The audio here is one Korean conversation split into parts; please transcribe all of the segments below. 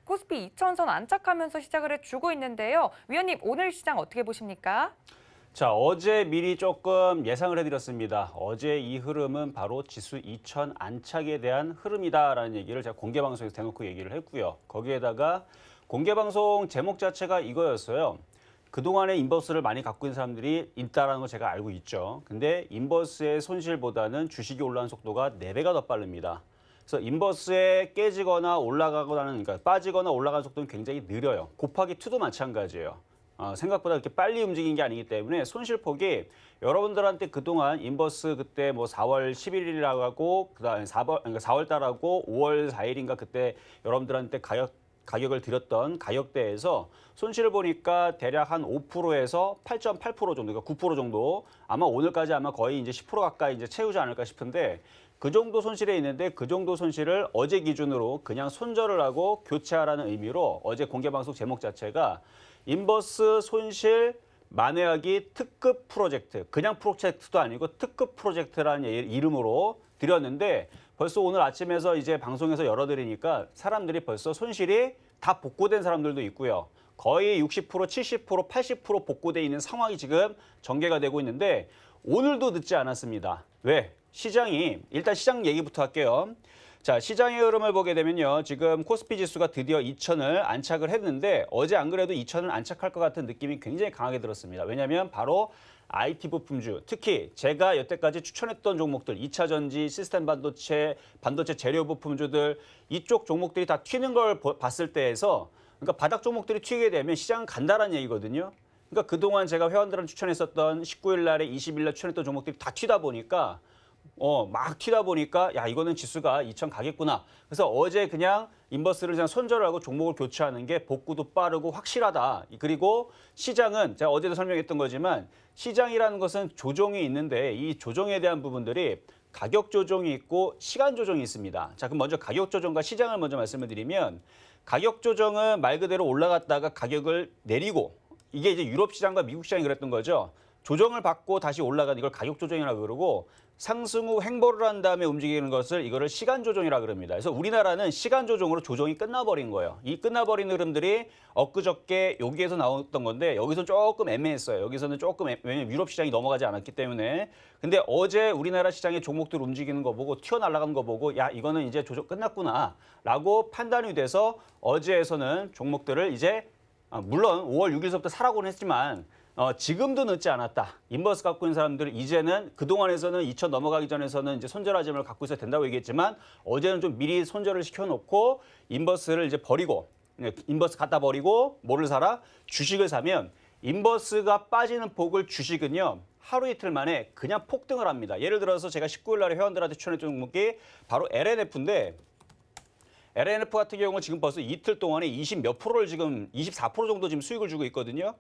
코스피 2000선 안착하면서 시작을 해주고 있는데요. 위원님, 오늘 시장 어떻게 보십니까? 자, 어제 미리 조금 예상을 해드렸습니다. 어제 이 흐름은 바로 지수 2000 안착에 대한 흐름이다라는 얘기를 제가 공개방송에서 대놓고 얘기를 했고요. 거기에다가 공개방송 제목 자체가 이거였어요. 그동안에 인버스를 많이 갖고 있는 사람들이 있다는 거 제가 알고 있죠. 근데 인버스의 손실보다는 주식이 올라가는 속도가 4배가 더 빠릅니다. 그래서 인버스에 깨지거나 올라가거나 그러니까 빠지거나 올라가는 속도는 굉장히 느려요. 곱하기 2도 마찬가지예요. 생각보다 그렇게 빨리 움직인 게 아니기 때문에 손실폭이 여러분들한테 그동안 인버스 그때 뭐 4월 11일이라고 하고 그다음에 4월 달하고 5월 4일인가 그때 여러분들한테 가격을 드렸던 가격대에서 손실을 보니까 대략 한 5%에서 8.8% 정도, 그러니까 9% 정도 아마 오늘까지 아마 거의 이제 10% 가까이 이제 채우지 않을까 싶은데 그 정도 손실에 있는데 그 정도 손실을 어제 기준으로 그냥 손절을 하고 교체하라는 의미로 어제 공개방송 제목 자체가 인버스 손실 만회하기 특급 프로젝트, 그냥 프로젝트도 아니고 특급 프로젝트라는 이름으로 드렸는데 벌써 오늘 아침에서 이제 방송에서 열어드리니까 사람들이 벌써 손실이 다 복구된 사람들도 있고요. 거의 60%, 70%, 80% 복구돼 있는 상황이 지금 전개가 되고 있는데 오늘도 늦지 않았습니다. 왜? 시장이, 일단 시장 얘기부터 할게요. 자, 시장의 흐름을 보게 되면요. 지금 코스피 지수가 드디어 2000을 안착을 했는데 어제 안 그래도 2000을 안착할 것 같은 느낌이 굉장히 강하게 들었습니다. 왜냐하면 바로 IT 부품주, 특히 제가 여태까지 추천했던 종목들, 2차 전지, 시스템 반도체, 반도체 재료 부품주들 이쪽 종목들이 다 튀는 걸 봤을 때에서 그러니까 바닥 종목들이 튀게 되면 시장은 간다라는 얘기거든요. 그러니까 그동안 제가 회원들한테 추천했었던 19일 날에 20일 날 추천했던 종목들이 다 튀다 보니까 막 튀다 보니까 야 이거는 지수가 2000 가겠구나. 그래서 어제 그냥 인버스를 그냥 손절을 하고 종목을 교체하는 게 복구도 빠르고 확실하다. 그리고 시장은 제가 어제도 설명했던 거지만 시장이라는 것은 조정이 있는데 이 조정에 대한 부분들이 가격 조정이 있고 시간 조정이 있습니다. 자, 그럼 먼저 가격 조정과 시장을 먼저 말씀을 드리면 가격 조정은 말 그대로 올라갔다가 가격을 내리고 이게 이제 유럽 시장과 미국 시장이 그랬던 거죠. 조정을 받고 다시 올라가는 이걸 가격 조정이라고 그러고 상승 후 횡보를 한 다음에 움직이는 것을 이거를 시간 조정이라고 그럽니다. 그래서 우리나라는 시간 조정으로 조정이 끝나버린 거예요. 이 끝나버린 흐름들이 엊그저께 여기에서 나왔던 건데 여기서 조금 애매했어요. 여기서는 조금 왜냐면 유럽 시장이 넘어가지 않았기 때문에. 근데 어제 우리나라 시장의 종목들 움직이는 거 보고 튀어나가는 거 보고 야 이거는 이제 조정 끝났구나 라고 판단이 돼서 어제에서는 종목들을 이제 물론 5월 6일서부터 사라고는 했지만 지금도 늦지 않았다. 인버스 갖고 있는 사람들은 이제는 그동안에서는 2000 넘어가기 전에서는 이제 손절하지 말고 갖고 있어야 된다고 얘기했지만 어제는 좀 미리 손절을 시켜놓고 인버스를 이제 버리고 인버스 갖다 버리고 뭐를 사라? 주식을 사면 인버스가 빠지는 폭을 주식은요. 하루 이틀 만에 그냥 폭등을 합니다. 예를 들어서 제가 19일 날에 회원들한테 추천했던 종목이 바로 LNF인데 LNF 같은 경우는 지금 벌써 이틀 동안에 20 몇 프로를 지금 24% 정도 지금 수익을 주고 있거든요.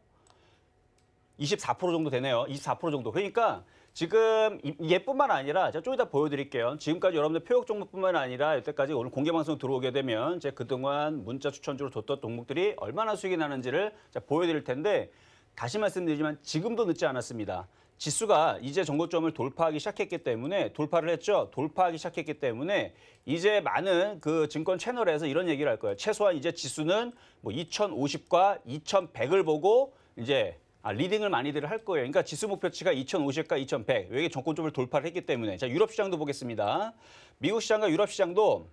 24% 정도 되네요. 24% 정도. 그러니까 지금 얘뿐만 아니라 제가 좀 이따 보여드릴게요. 지금까지 여러분들 표적 종목뿐만 아니라 여태까지 오늘 공개방송 들어오게 되면 제가 그동안 문자 추천주로 줬던 종목들이 얼마나 수익이 나는지를 제가 보여드릴 텐데 다시 말씀드리지만 지금도 늦지 않았습니다. 지수가 이제 정고점을 돌파하기 시작했기 때문에 돌파를 했죠. 돌파하기 시작했기 때문에 이제 많은 그 증권 채널에서 이런 얘기를 할 거예요. 최소한 이제 지수는 뭐 2050과 2100을 보고 이제 리딩을 많이들 할 거예요. 그러니까 지수 목표치가 2050과 2100. 여기 정고점을 돌파를 했기 때문에. 자, 유럽 시장도 보겠습니다. 미국 시장과 유럽 시장도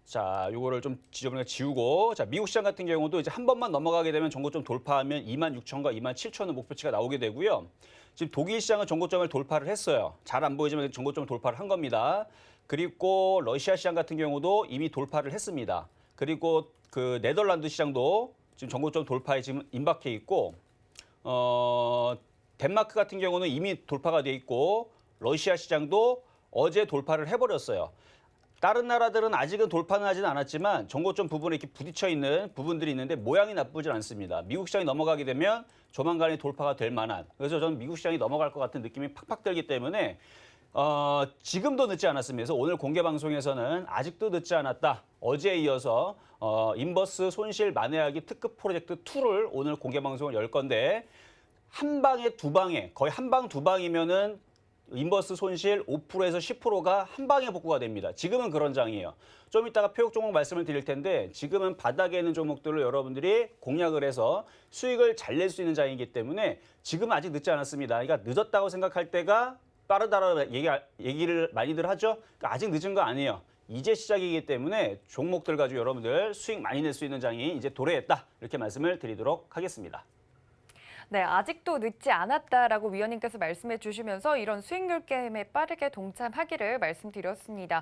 자, 요거를 좀 지저분하게 지우고 자, 미국 시장 같은 경우도 이제 한 번만 넘어가게 되면 정고점 돌파하면 26,000과 27,000의 목표치가 나오게 되고요. 지금 독일 시장은 정고점을 돌파를 했어요. 잘 안 보이지만 정고점을 돌파를 한 겁니다. 그리고 러시아 시장 같은 경우도 이미 돌파를 했습니다. 그리고 그 네덜란드 시장도 지금 정고점 돌파에 지금 임박해 있고 덴마크 같은 경우는 이미 돌파가 돼 있고 러시아 시장도 어제 돌파를 해버렸어요. 다른 나라들은 아직은 돌파는 하진 않았지만 정고점 부분에 이렇게 부딪혀 있는 부분들이 있는데 모양이 나쁘진 않습니다. 미국 시장이 넘어가게 되면 조만간에 돌파가 될 만한 그래서 저는 미국 시장이 넘어갈 것 같은 느낌이 팍팍 들기 때문에 지금도 늦지 않았습니다. 그래서 오늘 공개 방송에서는 아직도 늦지 않았다. 어제에 이어서 인버스 손실 만회하기 특급 프로젝트 2를 오늘 공개 방송을 열 건데 한 방에 두 방에 거의 한 방 두 방이면은 인버스 손실 5%에서 10%가 한 방에 복구가 됩니다. 지금은 그런 장이에요. 좀 이따가 표역 종목 말씀을 드릴 텐데 지금은 바닥에 있는 종목들을 여러분들이 공략을 해서 수익을 잘 낼 수 있는 장이기 때문에 지금은 아직 늦지 않았습니다. 그러니까 늦었다고 생각할 때가 빠르다라고 얘기를 많이들 하죠. 그러니까 아직 늦은 거 아니에요. 이제 시작이기 때문에 종목들 가지고 여러분들 수익 많이 낼 수 있는 장이 이제 도래했다. 이렇게 말씀을 드리도록 하겠습니다. 네, 아직도 늦지 않았다라고 위원님께서 말씀해 주시면서 이런 수익률 게임에 빠르게 동참하기를 말씀드렸습니다.